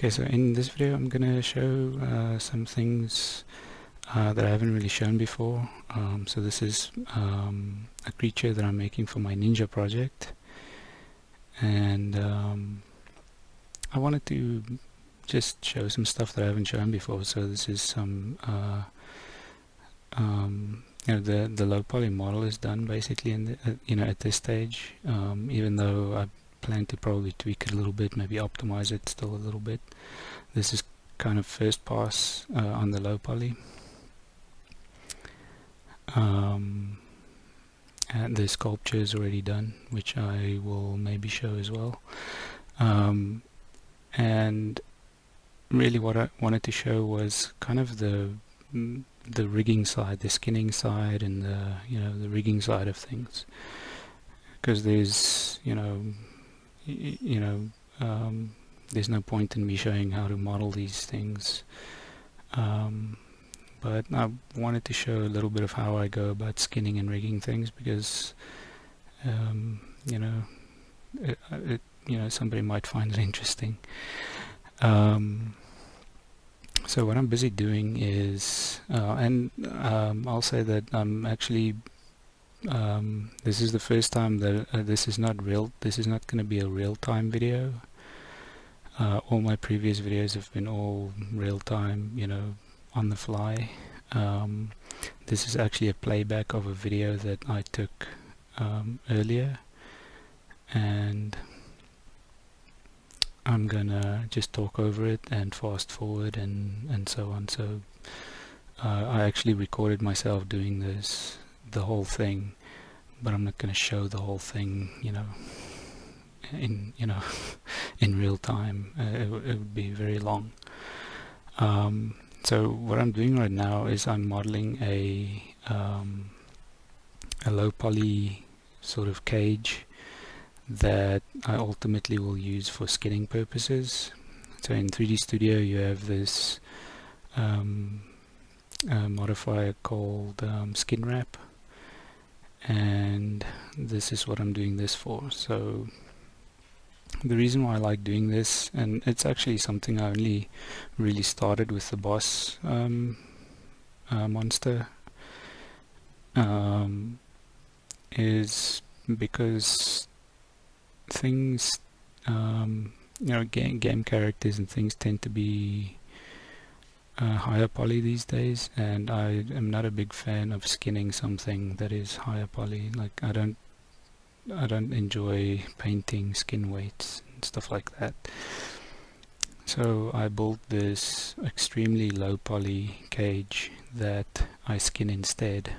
Okay, so in this video I'm going to show some things that I haven't really shown before. So this is a creature that I'm making for my Ninja project, and I wanted to just show some stuff that I haven't shown before. So this is some the low poly model is done basically in the, at this stage, even though I plan to probably tweak it a little bit, maybe optimize it still a little bit. This is kind of first pass on the low poly, and the sculpture is already done, which I will maybe show as well. And really what I wanted to show was kind of the rigging side, the skinning side, and the rigging side of things, because there's there's no point in me showing how to model these things, but I wanted to show a little bit of how I go about skinning and rigging things, because somebody might find it interesting. So what I'm busy doing is, I'll say that I'm actually, this is the first time that this is not going to be a real-time video. All my previous videos have been all real-time, on the fly. This is actually a playback of a video that I took earlier, and I'm gonna just talk over it and fast forward and so on. So I actually recorded myself doing the whole thing, but I'm not gonna show the whole thing, in in real time. It would be very long. So what I'm doing right now is I'm modeling a low poly sort of cage that I ultimately will use for skinning purposes. So in 3D Studio you have this modifier called skin wrap, and this is what I'm doing this for. So the reason why I like doing this, and it's actually something I only really started with the boss monster, is because things, game characters and things tend to be higher poly these days, and I am not a big fan of skinning something that is higher poly. Like I don't enjoy painting skin weights and stuff like that. So I built this extremely low poly cage that I skin instead.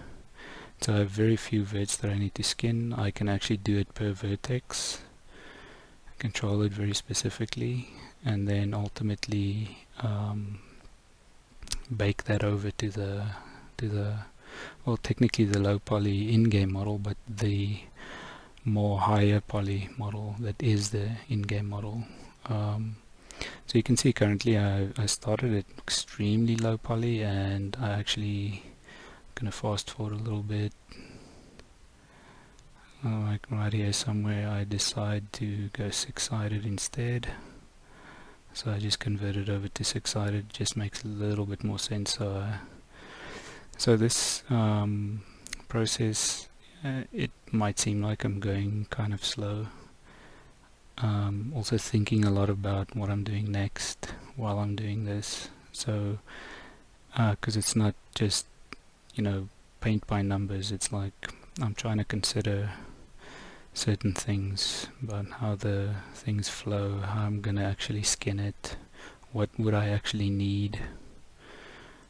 So I have very few verts that I need to skin. I can actually do it per vertex, control it very specifically, and then ultimately bake that over to the well, technically the low poly in-game model, but the more higher poly model that is the in-game model. So you can see currently I started at extremely low poly, and I actually gonna fast forward a little bit. Like right here somewhere I decide to go 6-sided instead, so I just converted over to 6-sided. Just makes a little bit more sense. So this process, it might seem like I'm going kind of slow. Also thinking a lot about what I'm doing next while I'm doing this. So because it's not just paint by numbers, it's like I'm trying to consider certain things about how the things flow, how I'm gonna actually skin it, what would I actually need,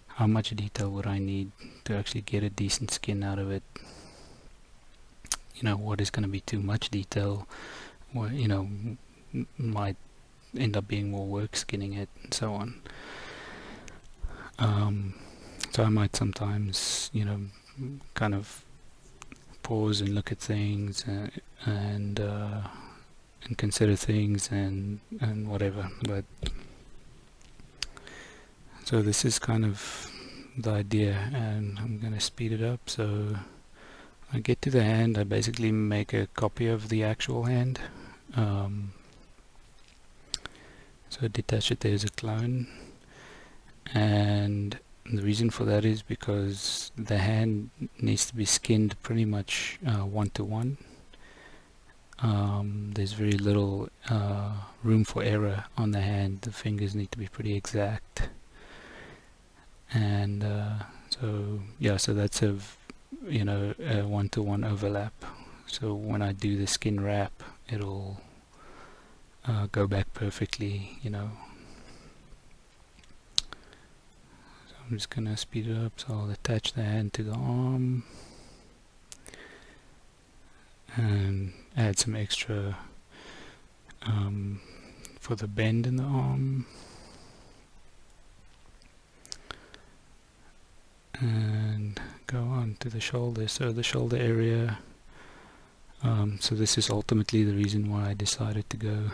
how much detail would I need to actually get a decent skin out of it, what is going to be too much detail, or might end up being more work skinning it, and so on. So I might sometimes kind of pause and look at things and consider things and whatever. But so this is kind of the idea, and I'm going to speed it up. So I get to the hand, I basically make a copy of the actual hand. So detach it there as a clone, and the reason for that is because the hand needs to be skinned pretty much 1-to-1. There's very little room for error on the hand. The fingers need to be pretty exact, and so that's a 1-to-1 overlap. So when I do the skin wrap, it'll go back perfectly, So I'm just gonna speed it up. So I'll attach the hand to the arm and add some extra for the bend in the arm, and go on to the shoulder. So the shoulder area, so this is ultimately the reason why I decided to go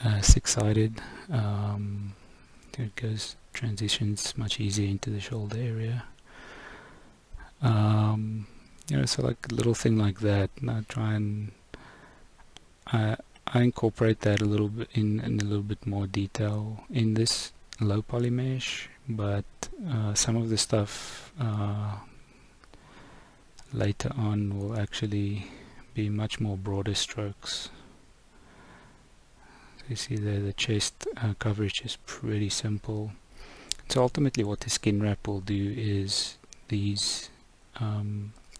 6-sided. It goes, transitions much easier into the shoulder area. So like a little thing like that, and I try and I incorporate that a little bit in a little bit more detail in this low poly mesh, but some of the stuff later on will actually be much more broader strokes. So you see there the chest coverage is pretty simple. So ultimately what the skin wrap will do is these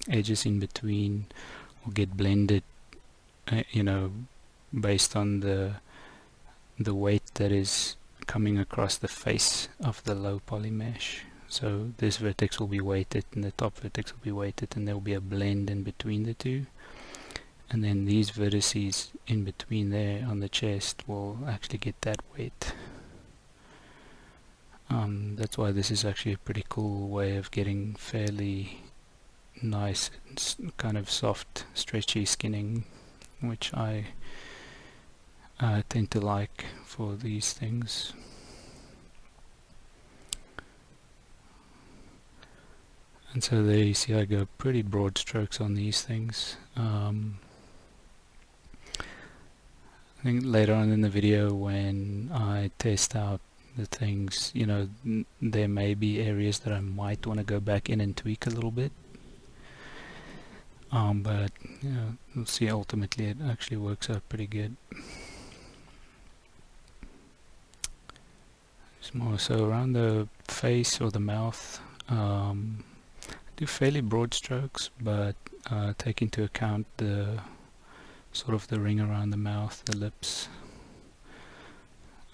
edges in between will get blended, based on the weight that is coming across the face of the low poly mesh. So this vertex will be weighted and the top vertex will be weighted, and there will be a blend in between the two, and then these vertices in between there on the chest will actually get that weight. That's why this is actually a pretty cool way of getting fairly nice kind of soft stretchy skinning, which I tend to like for these things. And so there you see I go pretty broad strokes on these things. I think later on in the video when I test out the things, there may be areas that I might want to go back in and tweak a little bit. But we'll see, ultimately it actually works out pretty good. More so around the face or the mouth, do fairly broad strokes, but take into account the sort of the ring around the mouth, the lips,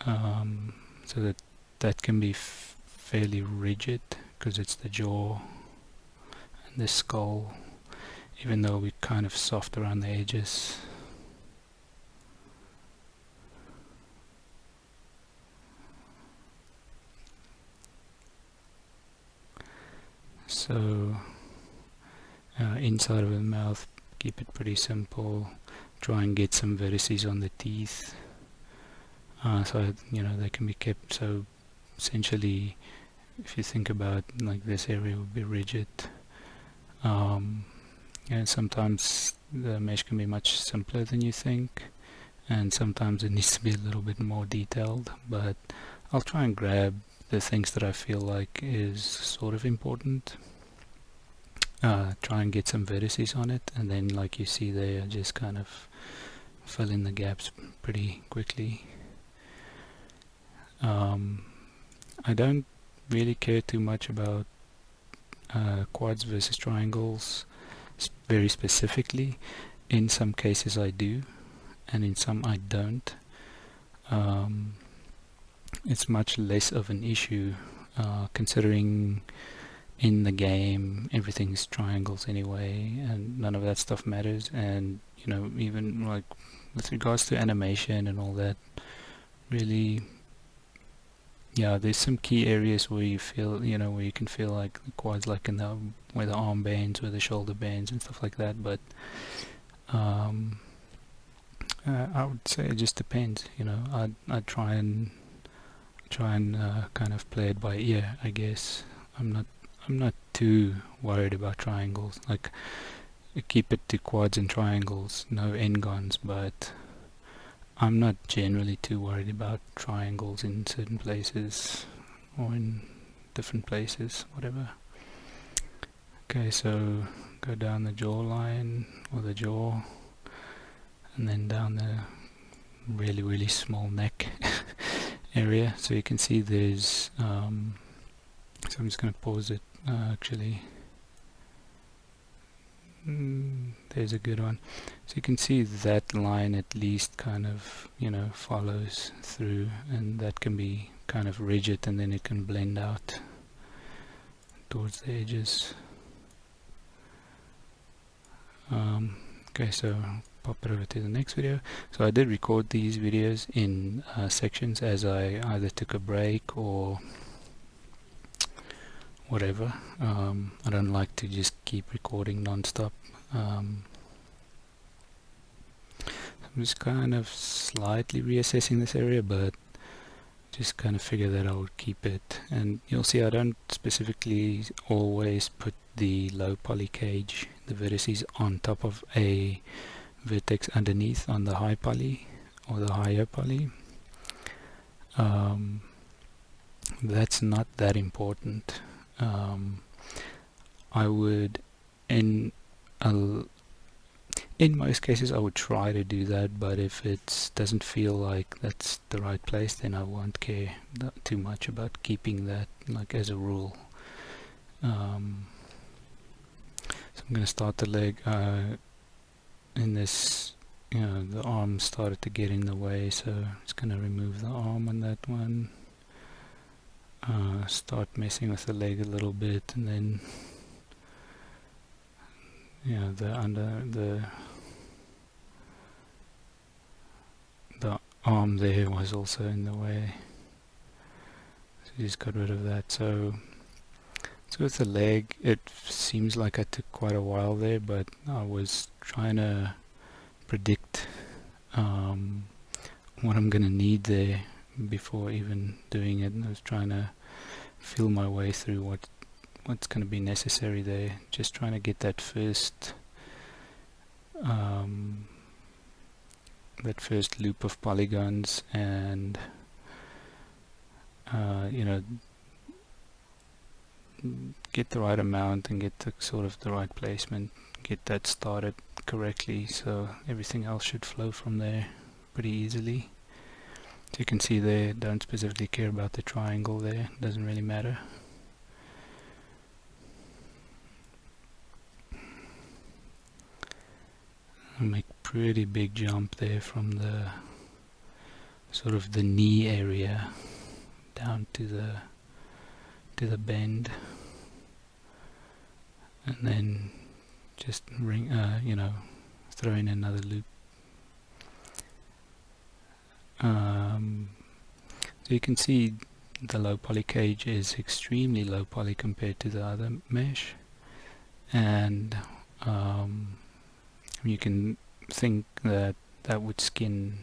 so that can be fairly rigid because it's the jaw and the skull, even though we're kind of soft around the edges. So inside of the mouth, keep it pretty simple. Try and get some vertices on the teeth, so they can be kept. So essentially, if you think about like this area will be rigid, and sometimes the mesh can be much simpler than you think, and sometimes it needs to be a little bit more detailed. But I'll try and grab the things that I feel like is sort of important, try and get some vertices on it, and then like you see there, just kind of fill in the gaps pretty quickly. I don't really care too much about quads versus triangles very specifically. In some cases I do, and in some I don't. It's much less of an issue, considering in the game everything's triangles anyway, and none of that stuff matters. And even like with regards to animation and all that, really, there's some key areas where you feel, where you can feel like the quads, like in the where the arm bends, where the shoulder bends and stuff like that. But I would say it just depends. I'd try and kind of play it by ear, I guess. I'm not too worried about triangles. Like, keep it to quads and triangles, no n-gons, but I'm not generally too worried about triangles in certain places or in different places, whatever. Okay, so go down the jawline or the jaw, and then down the really small neck area. So you can see there's so I'm just going to pause it actually. There's a good one. So you can see that line at least kind of, you know, follows through, and that can be kind of rigid, and then it can blend out towards the edges. Okay, so pop it over to the next video. So I did record these videos in sections as I either took a break or whatever. I don't like to just keep recording non-stop. I'm just kind of slightly reassessing this area, but just kind of figure that I would keep it. And you'll see I don't specifically always put the low poly cage, the vertices, on top of a vertex underneath on the high poly or the higher poly. That's not that important. I would, in most cases, I would try to do that, but if it doesn't feel like that's the right place, then I won't care too much about keeping that, like, as a rule. So I'm going to start the leg. In this, you know, the arm started to get in the way, so I'm just going to remove the arm on that one. Start messing with the leg a little bit, and then, you know, the arm there was also in the way, so just got rid of that. So with the leg, it seems like I took quite a while there, but I was trying to predict what I'm going to need there before even doing it. And I was trying to feel my way through what's going to be necessary there, just trying to get that first loop of polygons, and you know, get the right amount and get the sort of the right placement, get that started correctly, so everything else should flow from there pretty easily. So you can see there, don't specifically care about the triangle there, doesn't really matter. I'll make pretty big jump there from the sort of the knee area down to the bend, and then just you know, throw in another loop. So you can see the low poly cage is extremely low poly compared to the other mesh, and you can think that would skin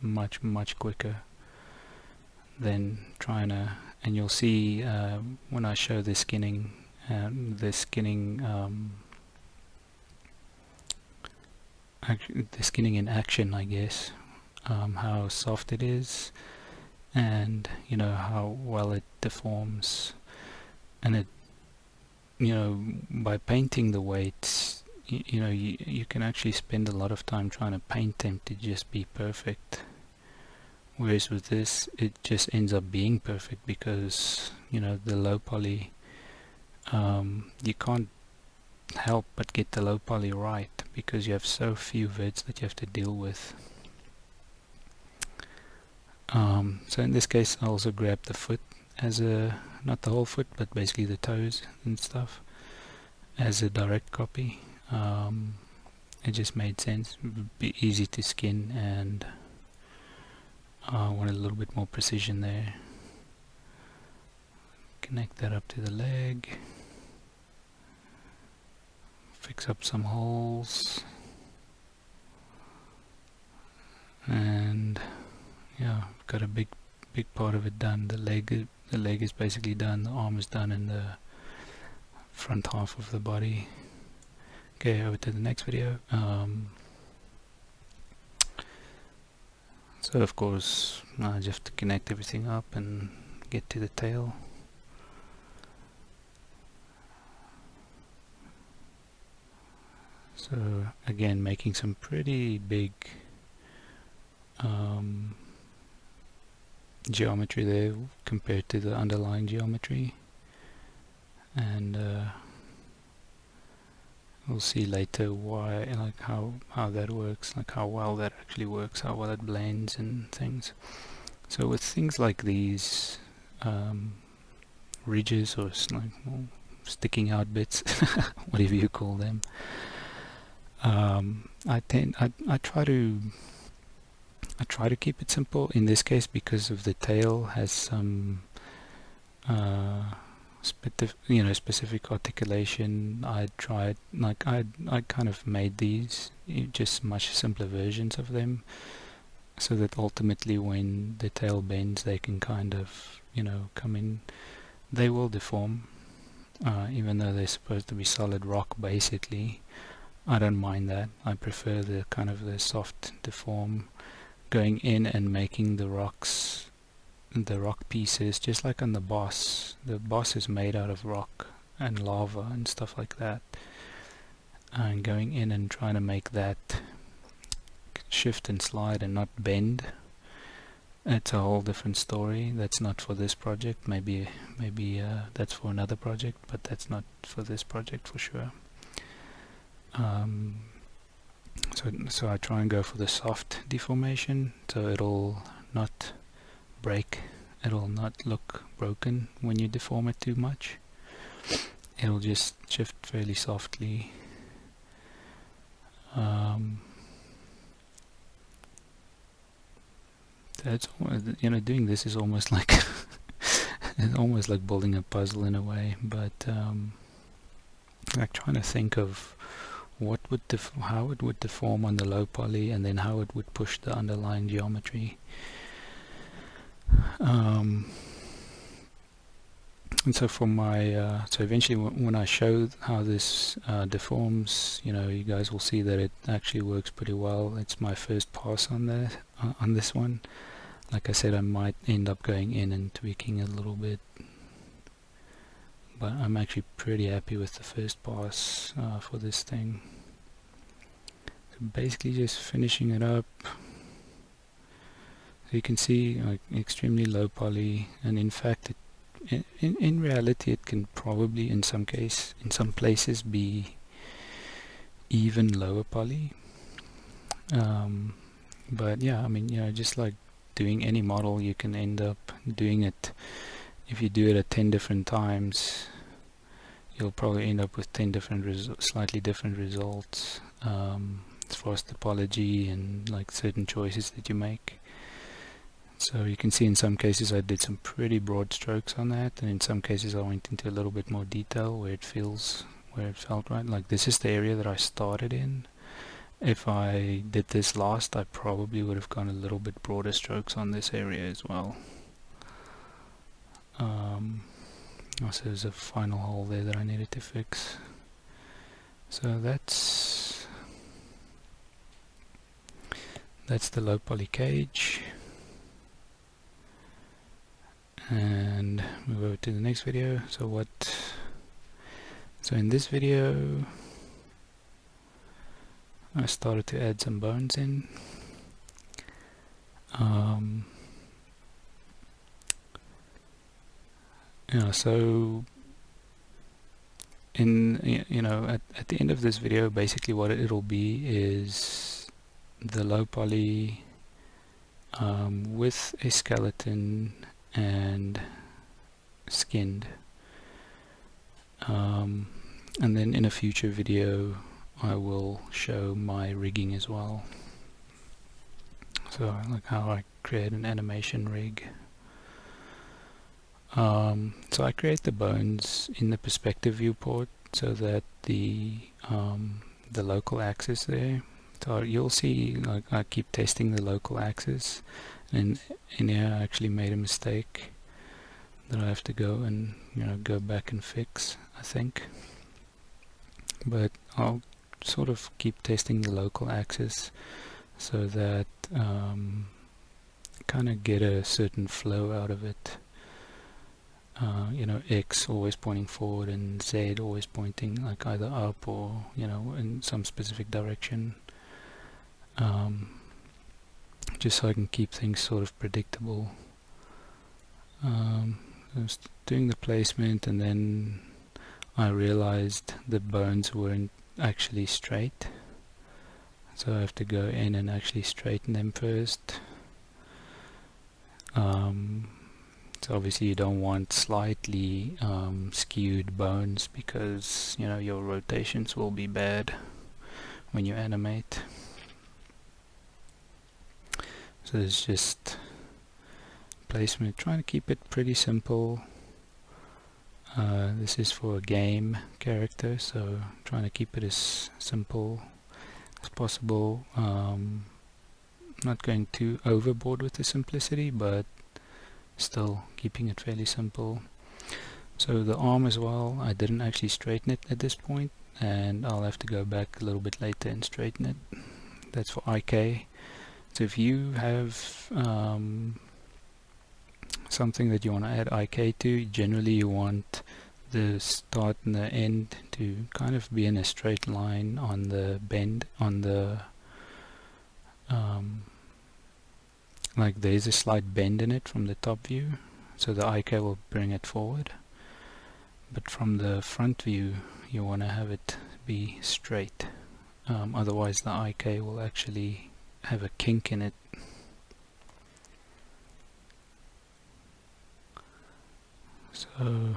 much quicker than trying to, and you'll see when I show the skinning the skinning in action, I guess, how soft it is, and you know how well it deforms. And it, you know, by painting the weights, you know, you can actually spend a lot of time trying to paint them to just be perfect, whereas with this it just ends up being perfect, because, you know, the low poly, you can't help but get the low poly right, because you have so few vids that you have to deal with. So in this case I also grabbed the foot as a, not the whole foot, but basically the toes and stuff, as a direct copy. It just made sense, it would be easy to skin, and I wanted a little bit more precision there. Connect that up to the leg, fix up some holes, and yeah, I've got a big part of it done. The leg is basically done, the arm is done, and the front half of the body. Okay, over to the next video. So of course I just have to connect everything up and get to the tail. So again, making some pretty big geometry there compared to the underlying geometry, and we'll see later why, like how that works, like how well that actually works, how well it blends and things. So with things like these ridges or like sticking out bits, whatever you call them, I try to keep it simple in this case, because of the tail has some specific articulation. I kind of made these just much simpler versions of them, so that ultimately when the tail bends they can kind of come in. They will deform, even though they're supposed to be solid rock basically. I don't mind that. I prefer the kind of the soft deform, going in and making the rock pieces, just like on the boss. The boss is made out of rock and lava and stuff like that, and going in and trying to make that shift and slide and not bend, it's a whole different story. That's not for this project. Maybe that's for another project, but that's not for this project for sure. So I try and go for the soft deformation, so it'll not break, it'll not look broken when you deform it too much. It'll just shift fairly softly. So it's doing this is almost like it's almost like building a puzzle in a way, but like trying to think of how it would deform on the low poly, and then how it would push the underlying geometry. And so for my so eventually when I show how this deforms, you guys will see that it actually works pretty well. It's my first pass on that on this one. Like I said, I might end up going in and tweaking a little bit, but I'm actually pretty happy with the first pass for this thing. So basically just finishing it up. So you can see like extremely low poly, and in fact in reality it can probably in some places be even lower poly. But yeah, I mean, just like doing any model, you can end up doing it. If you do it at 10 different times, you'll probably end up with 10 different slightly different results as far as topology and like certain choices that you make. So you can see in some cases I did some pretty broad strokes on that, and in some cases I went into a little bit more detail where it felt right. Like this is the area that I started in. If I did this last, I probably would have gone a little bit broader strokes on this area as well. Also there's a final hole there that I needed to fix. So that's the low poly cage. And move over to the next video. So in this video I started to add some bones in. So at the end of this video, basically what it'll be is the low poly with a skeleton and skinned, and then in a future video I will show my rigging as well. So like how I create an animation rig. So I create the bones in the perspective viewport so that the local axis there. So you'll see like I keep testing the local axis, and in here I actually made a mistake that I have to go and go back and fix, I think. But I'll sort of keep testing the local axis so that kind of get a certain flow out of it. You know, X always pointing forward and Z always pointing like either up or, you know, in some specific direction. Just so I can keep things sort of predictable. I was doing the placement, and then I realized the bones weren't actually straight, so I have to go in and actually straighten them first. So obviously you don't want slightly skewed bones, because you know your rotations will be bad when you animate. So it's just placement, trying to keep it pretty simple. This is for a game character, so trying to keep it as simple as possible. Not going too overboard with the simplicity, but still keeping it fairly simple. So the arm as well, I didn't actually straighten it at this point, and I'll have to go back a little bit later and straighten it. That's for IK. So if you have something that you want to add IK to, generally you want the start and the end to kind of be in a straight line on the bend, on the like there's a slight bend in it from the top view, so the IK will bring it forward. But from the front view you want to have it be straight, otherwise the IK will actually have a kink in it. So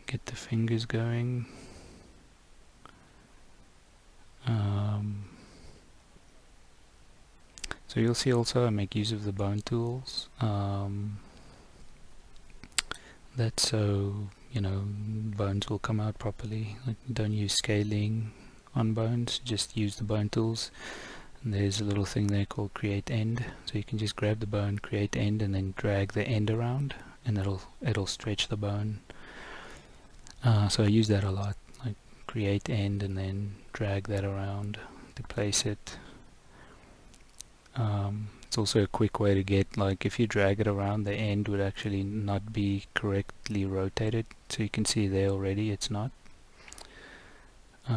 get the fingers going. So you'll see also I make use of the bone tools. That's so, you know, bones will come out properly. Like, don't use scaling on bones, just use the bone tools. And there's a little thing there called create end, so you can just grab the bone, create end, and then drag the end around, and it'll stretch the bone. So I use that a lot, like create end and then drag that around to place it. It's also a quick way to get, like, if you drag it around, the end would actually not be correctly rotated, so you can see there already it's not.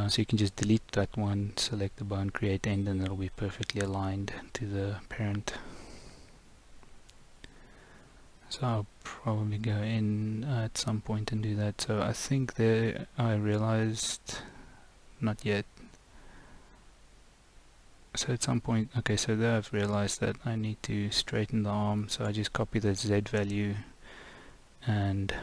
So you can just delete that one, select the bone, create end, and it'll be perfectly aligned to the parent. So I'll probably go in at some point and do that. So I think there I realized, not yet. So at some point, okay, so there I've realized that I need to straighten the arm, so I just copy the Z value and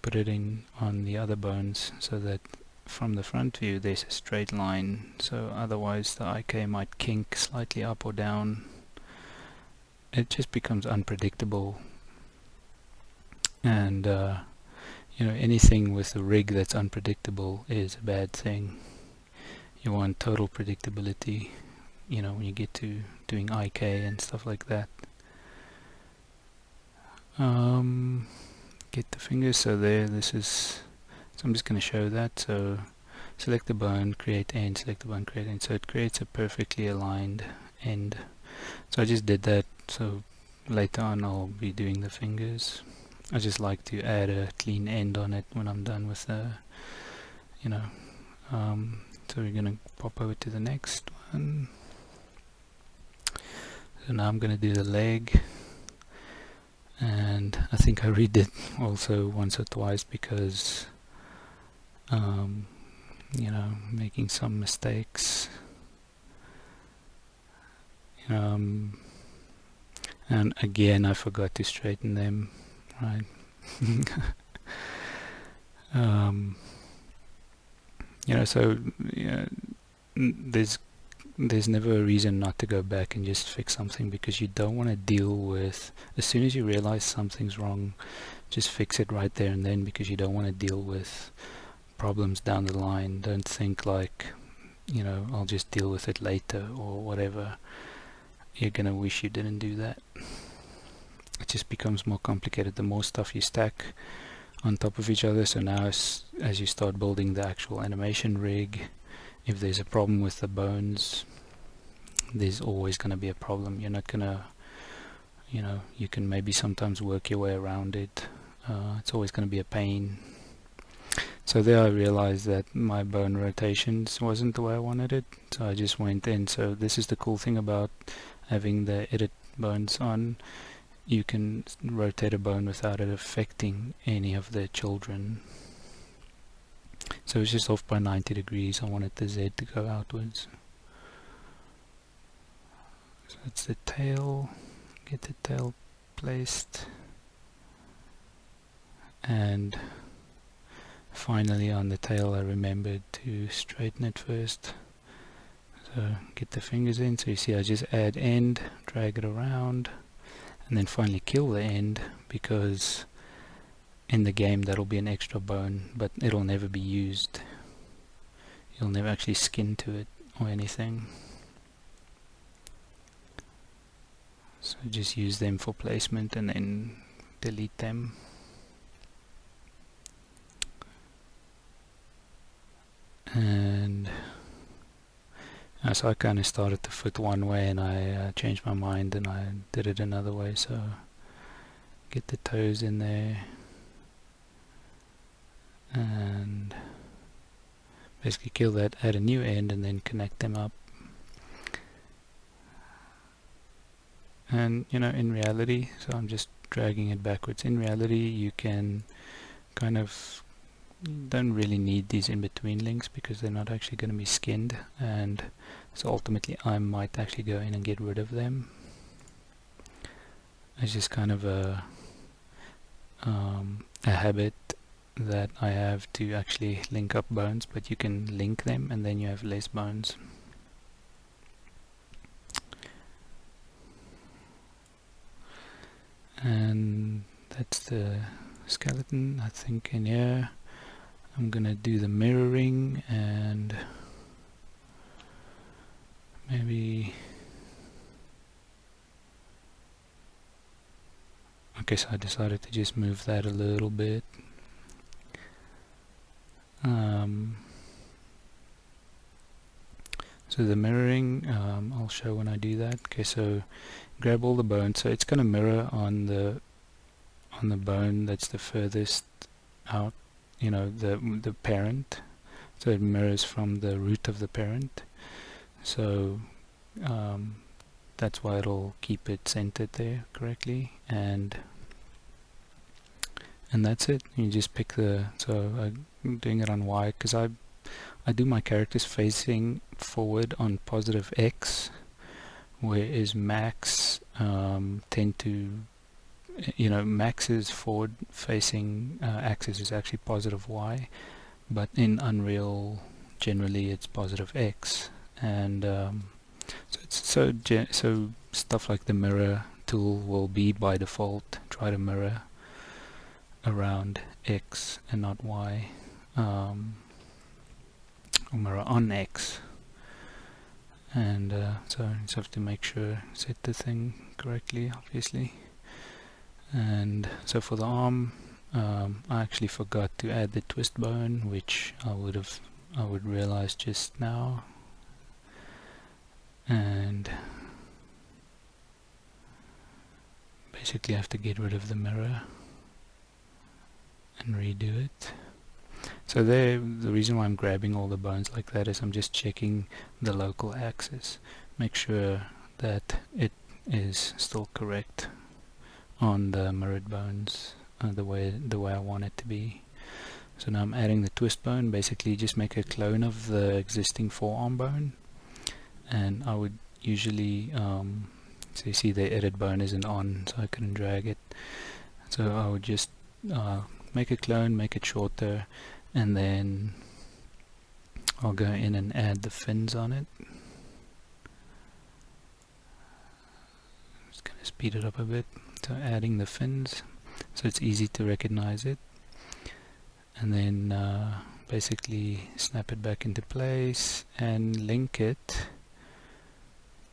put it in on the other bones, so that from the front view there's a straight line, so otherwise the IK might kink slightly up or down. It just becomes unpredictable, and you know, anything with a rig that's unpredictable is a bad thing. You want total predictability, you know, when you get to doing IK and stuff like that. Get the fingers, so there, this is, so I'm just going to show that. So select the bone, create end, select the bone, create end, so it creates a perfectly aligned end. So I just did that, so later on I'll be doing the fingers. I just like to add a clean end on it when I'm done with the, you know, so we're going to pop over to the next one. So now I'm going to do the leg, and I think I read it also once or twice because you know, making some mistakes, and again I forgot to straighten them, right? You know, so yeah, there's never a reason not to go back and just fix something, because you don't want to deal with, as soon as you realize something's wrong, just fix it right there and then, because you don't want to deal with problems down the line. Don't think like, you know, I'll just deal with it later or whatever. You're gonna wish you didn't do that. It just becomes more complicated the more stuff you stack on top of each other. So now as you start building the actual animation rig, if there's a problem with the bones, there's always going to be a problem. You're not going to, you can maybe sometimes work your way around it. It's always going to be a pain. So there I realized that my bone rotations wasn't the way I wanted it, so I just went in. So this is the cool thing about having the edit bones on. You can rotate a bone without it affecting any of the children. So it's just off by 90 degrees. I wanted the Z to go outwards. So it's the tail. Get the tail placed. And finally on the tail I remembered to straighten it first. So get the fingers in. So you see I just add end, drag it around, and then finally kill the end, because in the game that'll be an extra bone, but it'll never be used. You'll never actually skin to it or anything. So just use them for placement and then delete them. And so I kind of started the foot one way and I changed my mind and I did it another way. So get the toes in there and basically kill that, add a new end, and then connect them up. And in reality, so I'm just dragging it backwards, in reality you can kind of don't really need these in-between links because they're not actually going to be skinned, and so ultimately I might actually go in and get rid of them. It's just kind of a habit that I have to actually link up bones, but you can link them and then you have less bones. And that's the skeleton. I think in here I'm gonna do the mirroring and maybe, okay, so I decided to just move that a little bit. So the mirroring, I'll show when I do that. Okay, so grab all the bones. So it's going to mirror on the bone that's the furthest out, the parent. So it mirrors from the root of the parent. So that's why it'll keep it centered there correctly, and that's it. You just pick the, so I'm doing it on Y because I do my characters facing forward on positive X, whereas Max tend to, Max's forward facing axis is actually positive Y, but in Unreal generally it's positive X, and so stuff like the mirror tool will be by default try to mirror around X and not Y, or mirror on X, and so you just have to make sure set the thing correctly, obviously. And so for the arm, I actually forgot to add the twist bone, which I would realize just now, and basically I have to get rid of the mirror and redo it. So there, the reason why I'm grabbing all the bones like that is I'm just checking the local axis, make sure that it is still correct on the mirrored bones, the way I want it to be. So now I'm adding the twist bone. Basically just make a clone of the existing forearm bone, and I would usually so you see the edit bone isn't on, so I couldn't drag it, so I would just make a clone, make it shorter, and then I'll go in and add the fins on it. Just gonna speed it up a bit. So adding the fins so it's easy to recognize it, and then basically snap it back into place and link it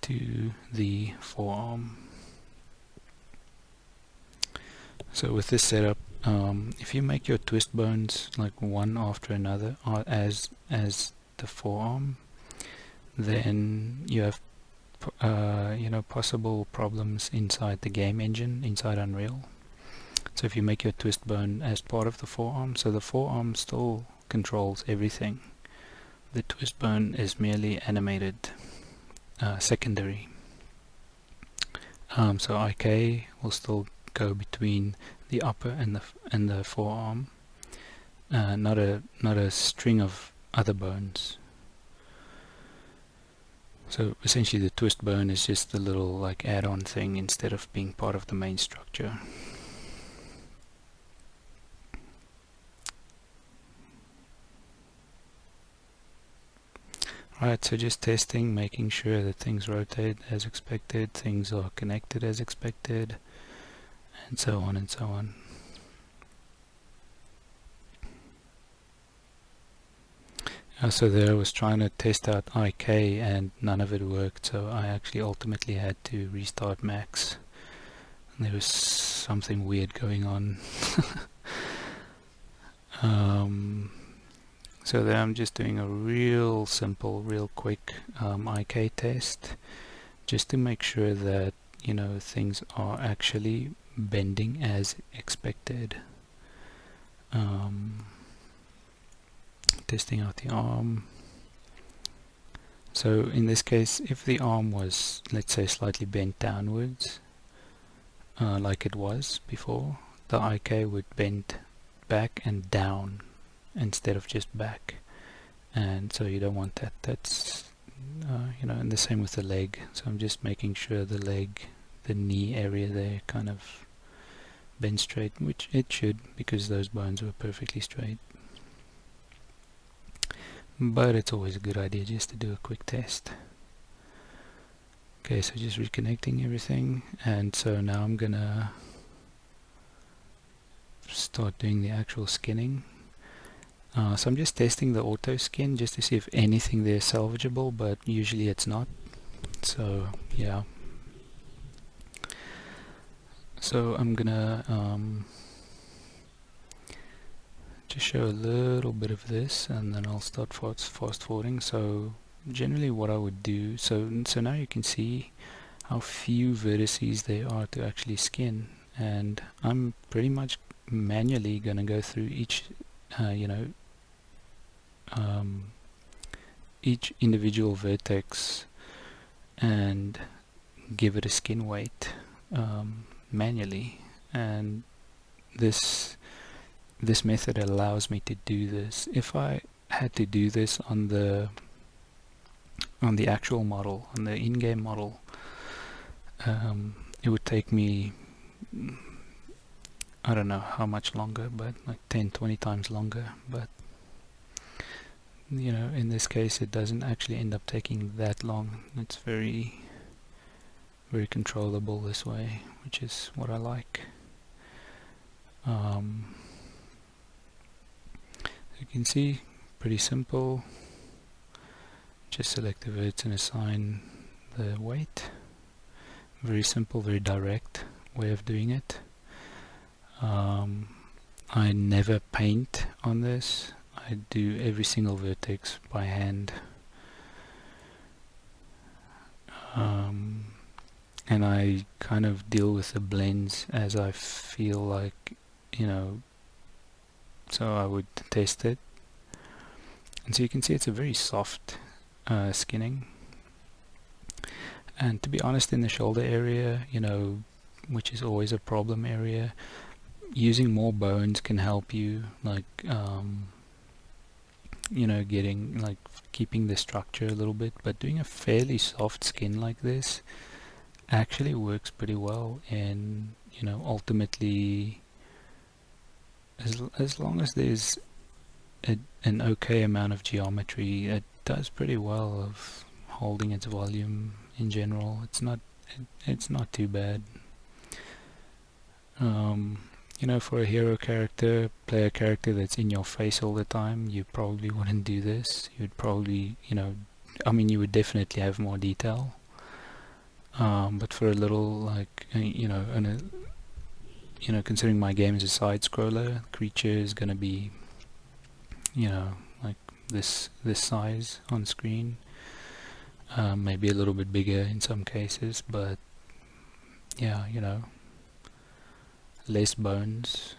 to the forearm. So with this setup, if you make your twist bones like one after another as the forearm, then you have you know, possible problems inside the game engine, inside Unreal. So if you make your twist bone as part of the forearm, so the forearm still controls everything. The twist bone is merely animated, secondary. So IK will still go between the upper and the forearm, not a string of other bones. So essentially the twist bone is just a little like add-on thing instead of being part of the main structure. Right, so just testing, making sure that things rotate as expected, things are connected as expected, and so on and so on. So there I was trying to test out IK and none of it worked, so I actually ultimately had to restart Max. And there was something weird going on. So there I'm just doing a real simple, real quick IK test, just to make sure that, you know, things are actually bending as expected. Testing out the arm. So in this case, if the arm was, let's say, slightly bent downwards, like it was before, the IK would bend back and down instead of just back, and so you don't want that. That's you know, and the same with the leg. So I'm just making sure the leg, the knee area there, kind of bend straight, which it should, because those bones were perfectly straight. But it's always a good idea just to do a quick test. Okay, so just reconnecting everything, and so now I'm gonna start doing the actual skinning. So I'm just testing the auto skin just to see if anything there is salvageable, but usually it's not. So yeah. So I'm gonna just show a little bit of this, and then I'll start fast forwarding. So generally what I would do, so now you can see how few vertices there are to actually skin, and I'm pretty much manually gonna go through each you know, each individual vertex and give it a skin weight manually, and this method allows me to do this. If I had to do this on the actual model, on the in-game model, it would take me, I don't know how much longer, but like 10-20 times longer. But you know, in this case it doesn't actually end up taking that long. It's very controllable this way, which is what I like. You can see, pretty simple. Just select the verts and assign the weight. Very simple, very direct way of doing it. I never paint on this. I do every single vertex by hand. And I kind of deal with the blends as I feel like, you know, so I would test it. And so you can see it's a very soft skinning. And to be honest, in the shoulder area, you know, which is always a problem area, using more bones can help you, like you know, getting, like, keeping the structure a little bit. But doing a fairly soft skin like this actually works pretty well, and you know, ultimately, as long as there's an okay amount of geometry, it does pretty well of holding its volume in general. It's not too bad. You know, for a hero character, play a character that's in your face all the time, you probably wouldn't do this. You'd probably, you know, I mean, you would definitely have more detail. But for a little, like, you know, and you know, considering my game is a side scroller, creature is gonna be, you know, like this size on screen. maybe a little bit bigger in some cases, but yeah, less bones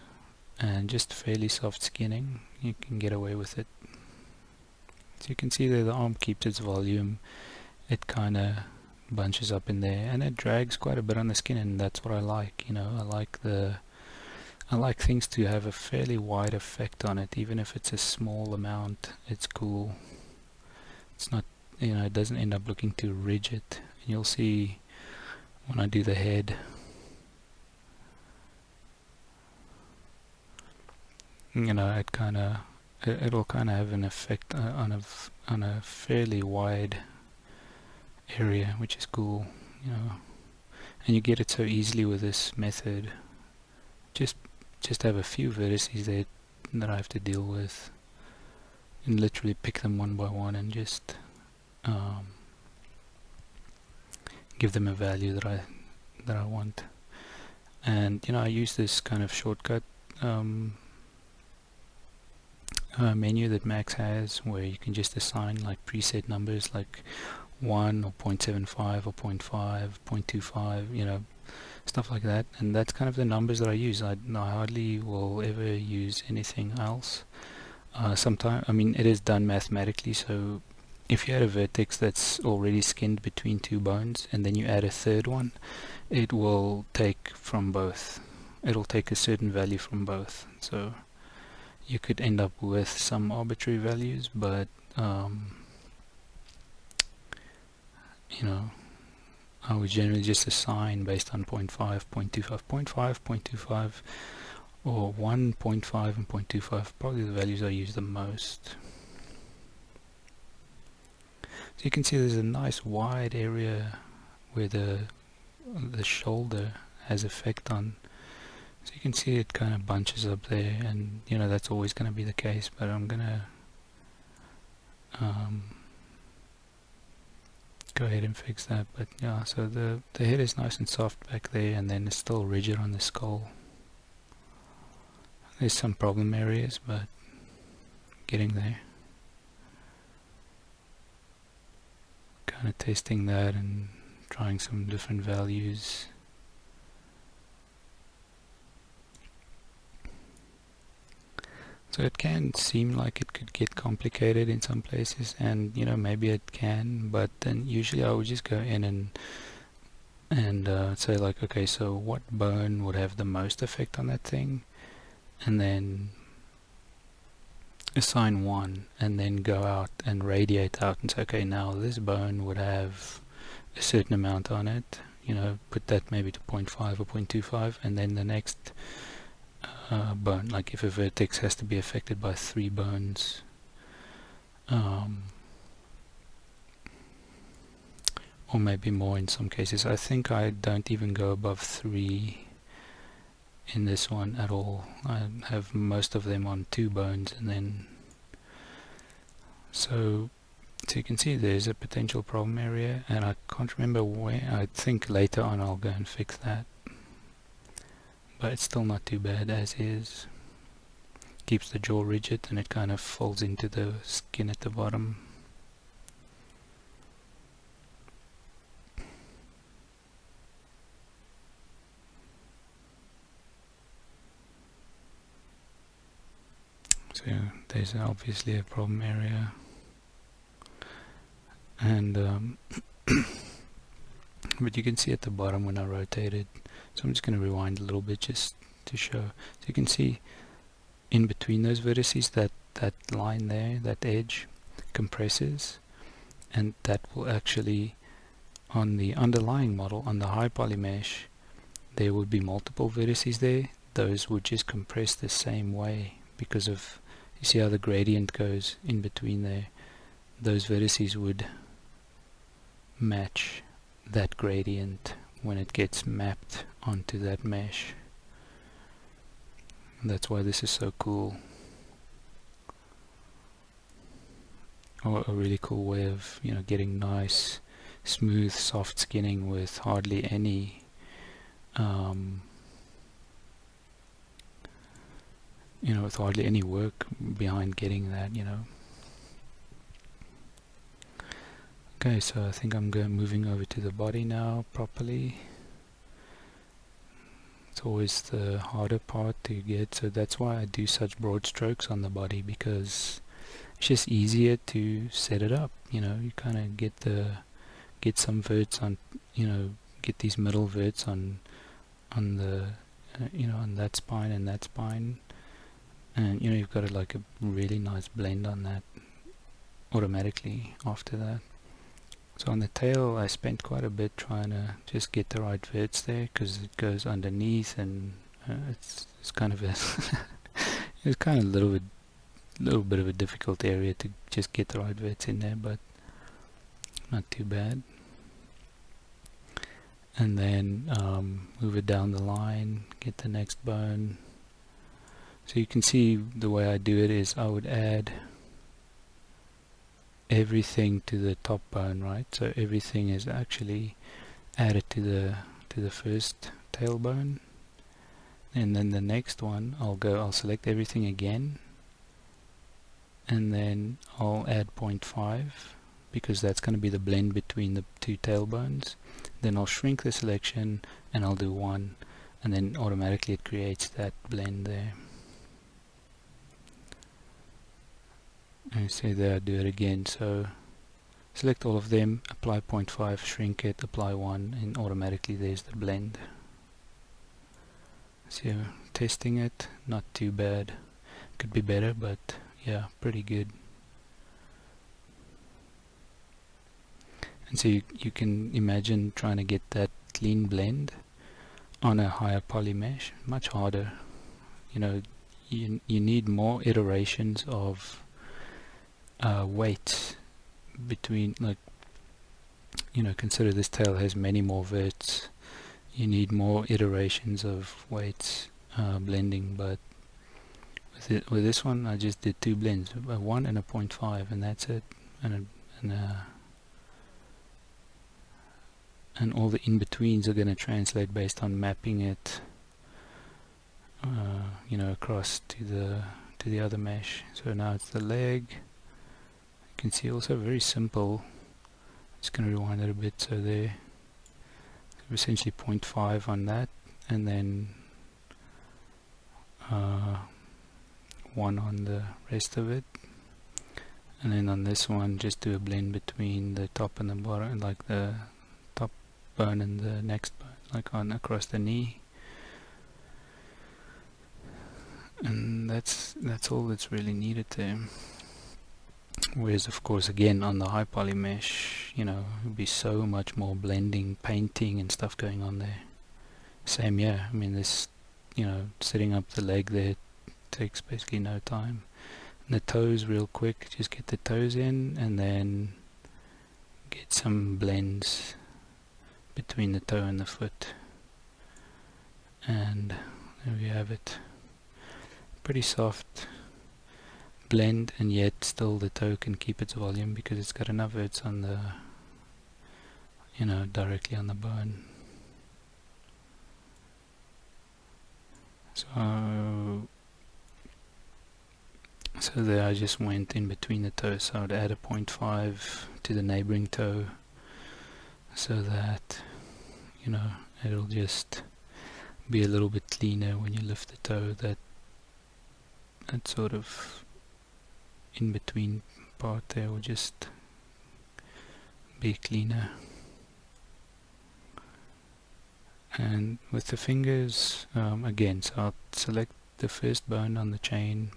and just fairly soft skinning, you can get away with it. So you can see there the arm keeps its volume, it kind of bunches up in there, and it drags quite a bit on the skin, and that's what I like. I like things to have a fairly wide effect on it, even if it's a small amount. It's cool. It's not, it doesn't end up looking too rigid. And you'll see when I do the head, it kind of, it'll kind of have an effect on a fairly wide area, which is cool, and you get it so easily with this method. Just have a few vertices there that I have to deal with, and literally pick them one by one and just give them a value that I want. And I use this kind of shortcut menu that Max has, where you can just assign like preset numbers like 1 or 0.75 or 0.5, 0.25, stuff like that. And that's kind of the numbers that I use. I hardly will ever use anything else. Sometimes, it is done mathematically, so if you had a vertex that's already skinned between two bones and then you add a third one, it will take from both. It'll take a certain value from both. So you could end up with some arbitrary values, but I would generally just assign based on 0.5, 0.25, 0.5, 0.25, or 1, 0.5, and 0.25, probably the values I use the most. So you can see there's a nice wide area where the shoulder has effect on. So you can see it kind of bunches up there, and that's always going to be the case, but I'm going to go ahead and fix that. But yeah, so the head is nice and soft back there, and then it's still rigid on the skull. There's some problem areas, but getting there. Kind of testing that and trying some different values. So it can seem like it could get complicated in some places, and maybe it can, but then usually I would just go in and say like, okay, so what bone would have the most effect on that thing, and then assign one, and then go out and radiate out and say, okay, now this bone would have a certain amount on it, put that maybe to 0.5 or 0.25, and then the next bone, like if a vertex has to be affected by 3 bones, or maybe more in some cases. I think I don't even go above 3 in this one at all. I have most of them on 2 bones, and then so you can see there's a potential problem area, and I can't remember where. I think later on I'll go and fix that. But it's still not too bad as is. Keeps the jaw rigid, and it kind of folds into the skin at the bottom. So there's obviously a problem area, and but you can see at the bottom when I rotate it. So I'm just going to rewind a little bit just to show. So you can see in between those vertices that line there, that edge compresses, and that will actually, on the underlying model, on the high poly mesh, there would be multiple vertices there. Those would just compress the same way because of, you see how the gradient goes in between there. Those vertices would match that gradient when it gets mapped onto that mesh. And that's why this is so cool, or a really cool way of getting nice smooth soft skinning with hardly any with hardly any work behind getting that. Okay, so I think I'm moving over to the body now properly. It's always the harder part to get, so that's why I do such broad strokes on the body, because it's just easier to set it up. You know, you kind of get some verts on, you know, get these middle verts on the you know, on that spine and that spine, and you know, you've got like a really nice blend on that automatically after that. So on the tail I spent quite a bit trying to just get the right verts there, because it goes underneath, and it's kind of a it's kind of a little bit of a difficult area to just get the right verts in there, but not too bad. And then move it down the line, get the next bone. So you can see the way I do it is I would add everything to the top bone, right? So everything is actually added to the first tailbone, and then the next one I'll select everything again, and then I'll add 0.5, because that's going to be the blend between the two tailbones. Then I'll shrink the selection and I'll do 1, and then automatically it creates that blend there. And see there, I do it again. So select all of them, apply 0.5, shrink it, apply 1, and automatically there's the blend. So testing it, not too bad. Could be better, but yeah, pretty good. And so you can imagine trying to get that clean blend on a higher poly mesh, much harder. You know, you need more iterations of weights between, like, you know, consider this tail has many more verts. You need more iterations of weights blending, but with this one I just did 2 blends, a 1 and a 0.5, and that's it. And all the in-betweens are going to translate based on mapping it you know, across to the other mesh. So now it's the leg. You can see also very simple. Just going to rewind it a bit. So there, so essentially 0.5 on that, and then 1 on the rest of it. And then on this one, just do a blend between the top and the bottom, like the top bone and the next bone, like on across the knee. And that's all that's really needed there. Whereas of course again on the high poly mesh, you know, it would be so much more blending, painting and stuff going on there. Same, yeah, I mean, this, you know, setting up the leg there takes basically no time. And the toes, real quick, just get the toes in and then get some blends between the toe and the foot, and there we have it. Pretty soft blend, and yet still the toe can keep its volume because it's got enough verts on the, you know, directly on the bone. So there I just went in between the toes, so I'd add a 0.5 to the neighboring toe so that, you know, it'll just be a little bit cleaner when you lift the toe. That sort of in between part there will just be cleaner. And with the fingers, again, so I'll select the first bone on the chain.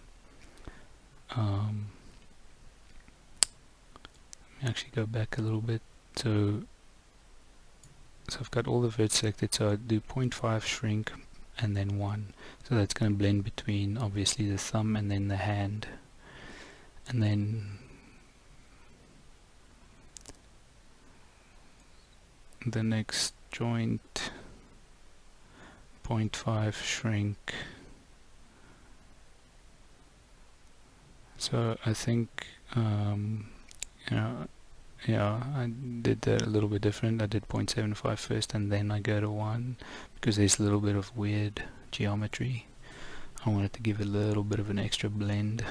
Actually go back a little bit. So I've got all the verts selected, so I do 0.5 shrink and then 1. So that's going to blend between obviously the thumb and then the hand. And then the next joint, 0.5 shrink. So I think, you know, yeah, I did that a little bit different. I did 0.75 first and then I go to 1 because there's a little bit of weird geometry. I wanted to give a little bit of an extra blend.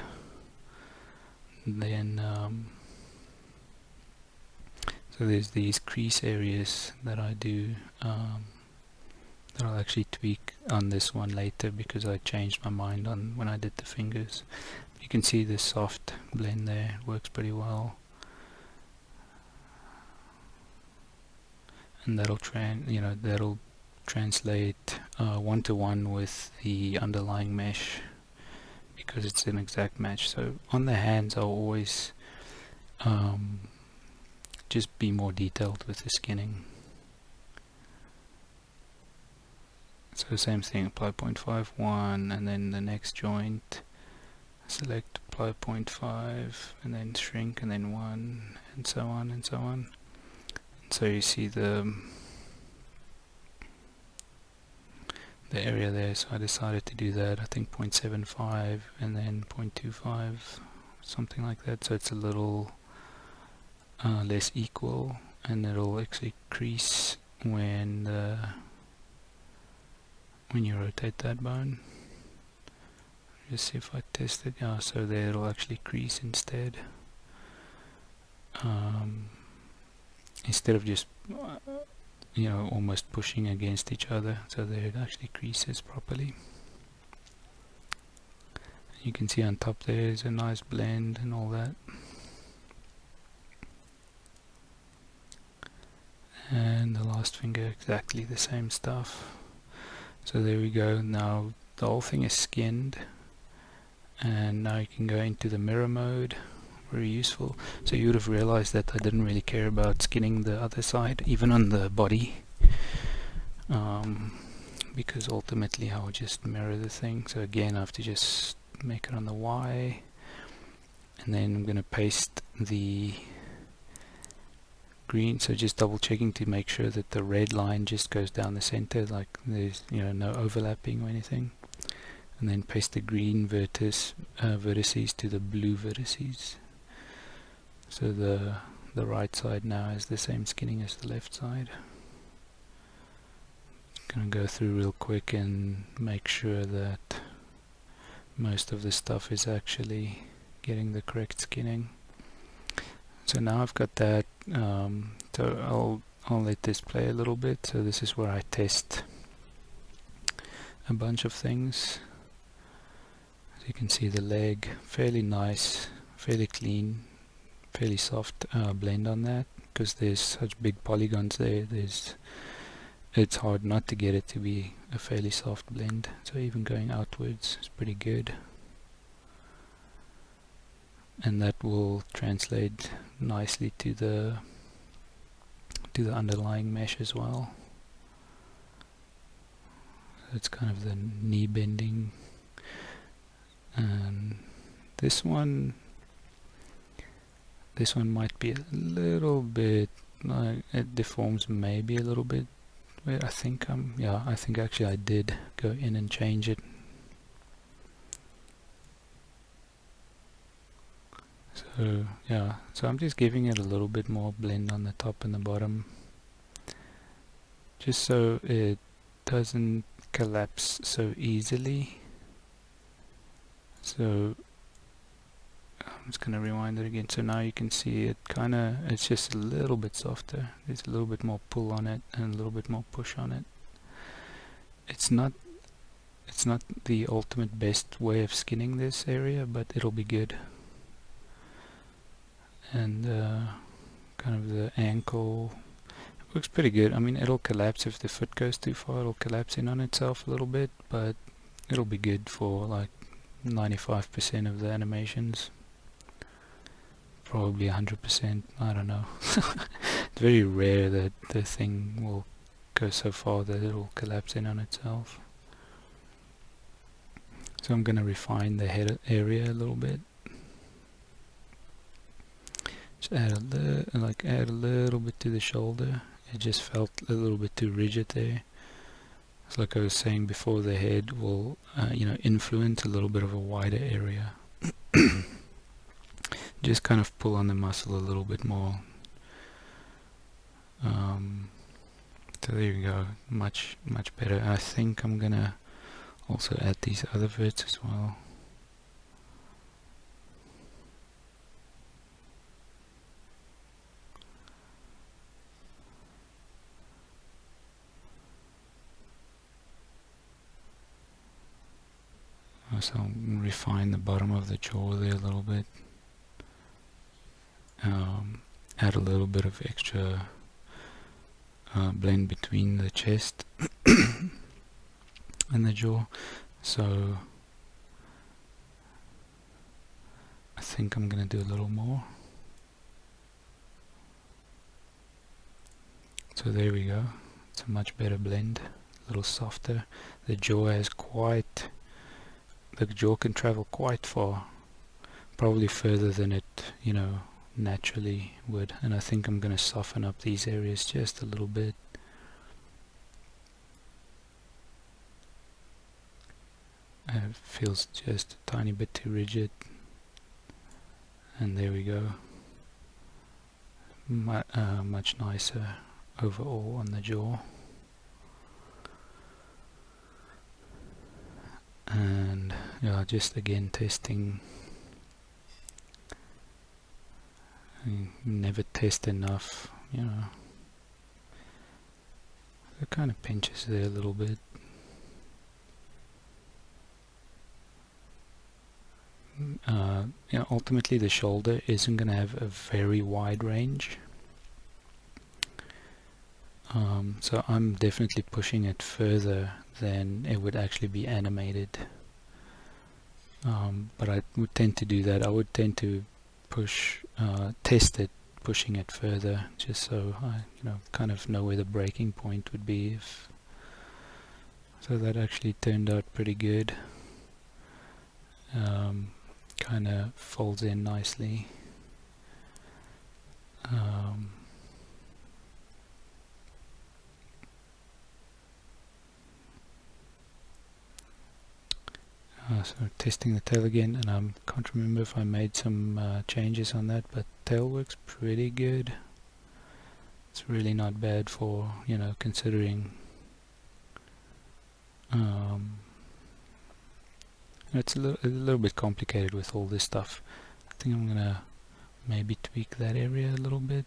Then So there's these crease areas that I do, that I'll actually tweak on this one later because I changed my mind on when I did the fingers. You can see the soft blend there, it works pretty well. And that'll that'll translate one-to-one with the underlying mesh because it's an exact match. So on the hands I'll always just be more detailed with the skinning. So same thing, apply 0.51 and then the next joint, select apply 0.5 and then shrink and then 1 and so on and so on. And so you see the area there, so I decided to do that, I think 0.75 and then 0.25, something like that, so it's a little less equal, and it'll actually crease when you rotate that bone. Just see if I test it. Yeah, so there it'll actually crease instead. Instead of just almost pushing against each other, so there it actually creases properly. You can see on top there's a nice blend and all that. And the last finger, exactly the same stuff. So there we go. Now the whole thing is skinned, and now you can go into the mirror mode. Very useful. So you would have realized that I didn't really care about skinning the other side, even on the body, because ultimately I would just mirror the thing. So again I have to just make it on the Y, and then I'm going to paste the green, so just double checking to make sure that the red line just goes down the center, like there's no overlapping or anything, and then paste the green vertices to the blue vertices. So the right side now is the same skinning as the left side. Gonna go through real quick and make sure that most of the stuff is actually getting the correct skinning. So now I've got that, so I'll let this play a little bit. So this is where I test a bunch of things. As you can see, the leg, fairly nice, fairly clean, fairly soft blend on that, because there's such big polygons there. It's hard not to get it to be a fairly soft blend. So even going outwards is pretty good. And that will translate nicely to the underlying mesh as well. So it's kind of the knee bending, and this one might be a little bit like it deforms maybe a little bit. Wait, I think actually I did go in and change it. So yeah, so I'm just giving it a little bit more blend on the top and the bottom, just so it doesn't collapse so easily. So I'm just gonna rewind it again. So now you can see it it's just a little bit softer. There's a little bit more pull on it and a little bit more push on it. It's not the ultimate best way of skinning this area, but it'll be good. And kind of the ankle works pretty good. I mean, it'll collapse if the foot goes too far. It'll collapse in on itself a little bit, but it'll be good for like 95% of the animations. Probably 100%, I don't know. It's very rare that the thing will go so far that it'll collapse in on itself. So I'm going to refine the head area a little bit. Just add a little bit to the shoulder. It just felt a little bit too rigid there. It's like I was saying before, the head will influence a little bit of a wider area. Just kind of pull on the muscle a little bit more. So there you go, much better. I think I'm gonna also add these other verts as well. So I'll refine the bottom of the jaw there a little bit. Add a little bit of extra blend between the chest and the jaw. So I think I'm going to do a little more. So there we go. It's a much better blend, a little softer. The jaw can travel quite far, probably further than it, naturally would. And I think I'm going to soften up these areas just a little bit. It feels just a tiny bit too rigid. And there we go. Much nicer overall on the jaw. And just again testing. You never test enough, It kind of pinches there a little bit. Ultimately the shoulder isn't going to have a very wide range. So I'm definitely pushing it further than it would actually be animated. But I would tend to do that. I would tend to test it, pushing it further, just so I, kind of know where the breaking point would be. So that actually turned out pretty good. Kind of folds in nicely. So testing the tail again, and I can't remember if I made some changes on that, but tail works pretty good. It's really not bad for, considering it's a little bit complicated with all this stuff. I think I'm gonna maybe tweak that area a little bit.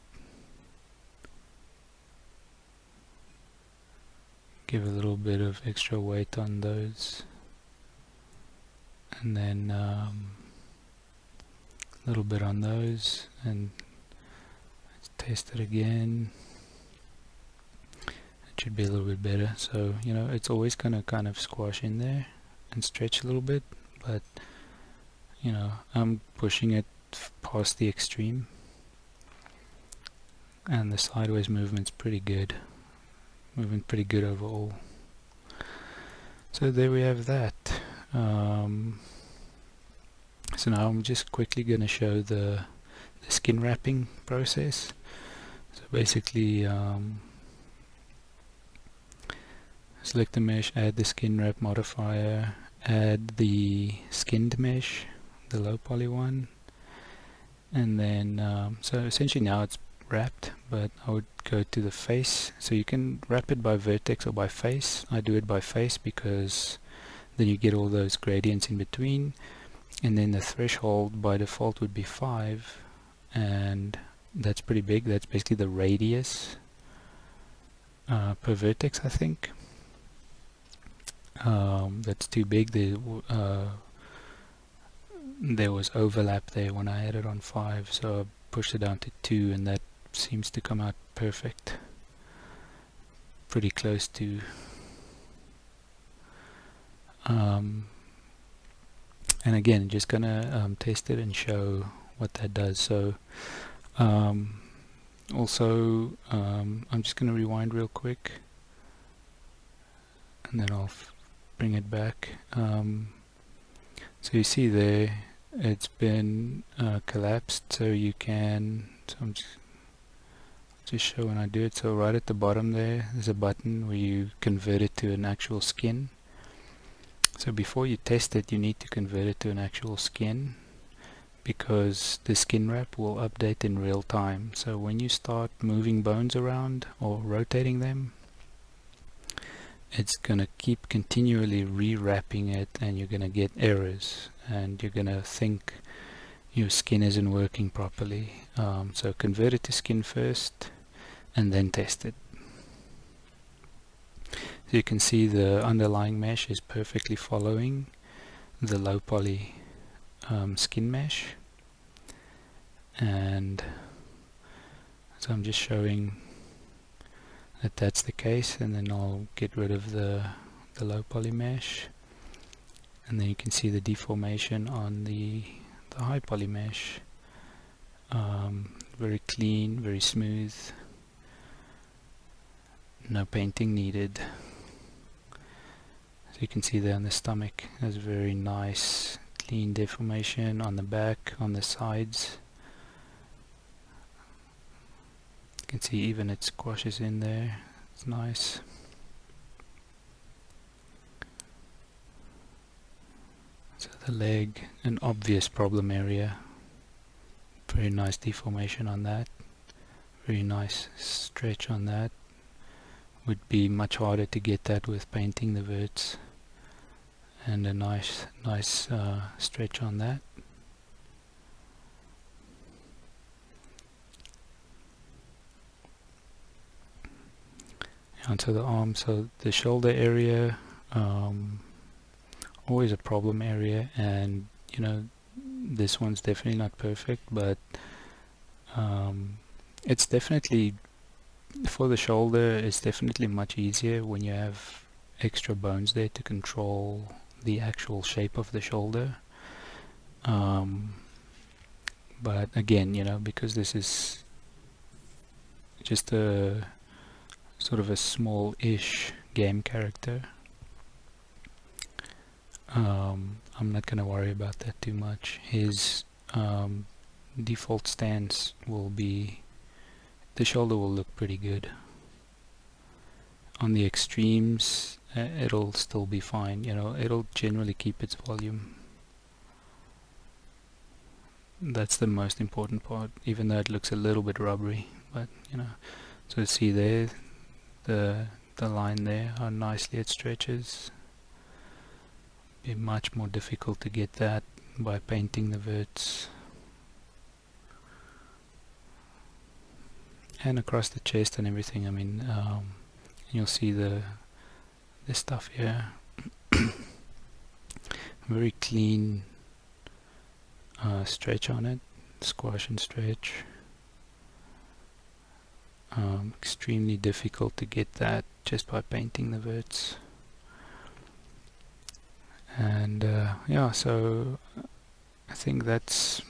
Give a little bit of extra weight on those. And then a little bit on those, and let's test it again. It should be a little bit better. So it's always gonna kind of squash in there and stretch a little bit, but I'm pushing it past the extreme, and the sideways movement's pretty good, moving pretty good overall. So there we have that. So now I'm just quickly going to show the skin wrapping process. So basically select the mesh, add the skin wrap modifier, add the skinned mesh, the low poly one, and then so essentially now it's wrapped, but I would go to the face. So you can wrap it by vertex or by face. I do it by face because then you get all those gradients in between, and then the threshold by default would be 5, and that's pretty big. That's basically the radius per vertex, I think. That's too big. There was overlap there when I had it on 5, so I pushed it down to 2, and that seems to come out perfect, pretty close to and again, just gonna test it and show what that does. So also I'm just gonna rewind real quick, and then I'll bring it back. So you see there it's been collapsed, so you can, so I'm just show when I do it. So right at the bottom there's a button where you convert it to an actual skin. So before you test it, you need to convert it to an actual skin, because the skin wrap will update in real time. So when you start moving bones around or rotating them, it's gonna keep continually re-wrapping it, and you're gonna get errors, and you're gonna think your skin isn't working properly. So convert it to skin first and then test it. So you can see the underlying mesh is perfectly following the low poly skin mesh, and so I'm just showing that that's the case, and then I'll get rid of the low poly mesh, and then you can see the deformation on the high poly mesh. Very clean, very smooth, no painting needed. So you can see there on the stomach, there's very nice clean deformation on the back, on the sides. You can see even it squashes in there, it's nice. So the leg, an obvious problem area, very nice deformation on that, very nice stretch on that. Would be much harder to get that with painting the verts, and a nice stretch on that. Onto the arm, so the shoulder area, always a problem area, and you know, this one's definitely not perfect, but it's definitely, for the shoulder, it's definitely much easier when you have extra bones there to control the actual shape of the shoulder. But again, you know, because this is just a sort of a small-ish game character, I'm not going to worry about that too much. His default stance will be, the shoulder will look pretty good. On the extremes, it'll still be fine, you know, it'll generally keep its volume. That's the most important part, even though it looks a little bit rubbery, but you know, so see there, the line there, how nicely it stretches. Be much more difficult to get that by painting the verts. And across the chest and everything, I mean, you'll see the stuff here. Very clean stretch on it, squash and stretch. Extremely difficult to get that just by painting the verts. And yeah, so I think that's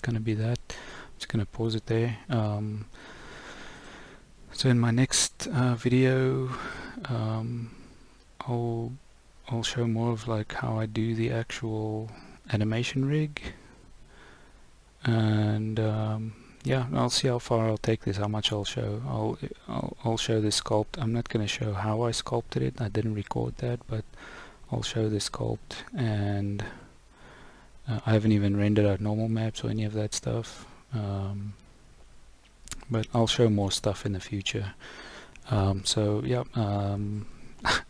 gonna be that. I'm just gonna pause it there. So in my next video, I'll show more of like how I do the actual animation rig, and yeah, I'll see how far I'll take this, how much I'll show. I'll show the sculpt. I'm not going to show how I sculpted it, I didn't record that, but I'll show the sculpt, and I haven't even rendered out normal maps or any of that stuff, but I'll show more stuff in the future. So yeah, I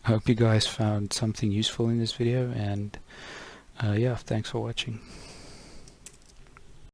hope you guys found something useful in this video, and yeah, thanks for watching.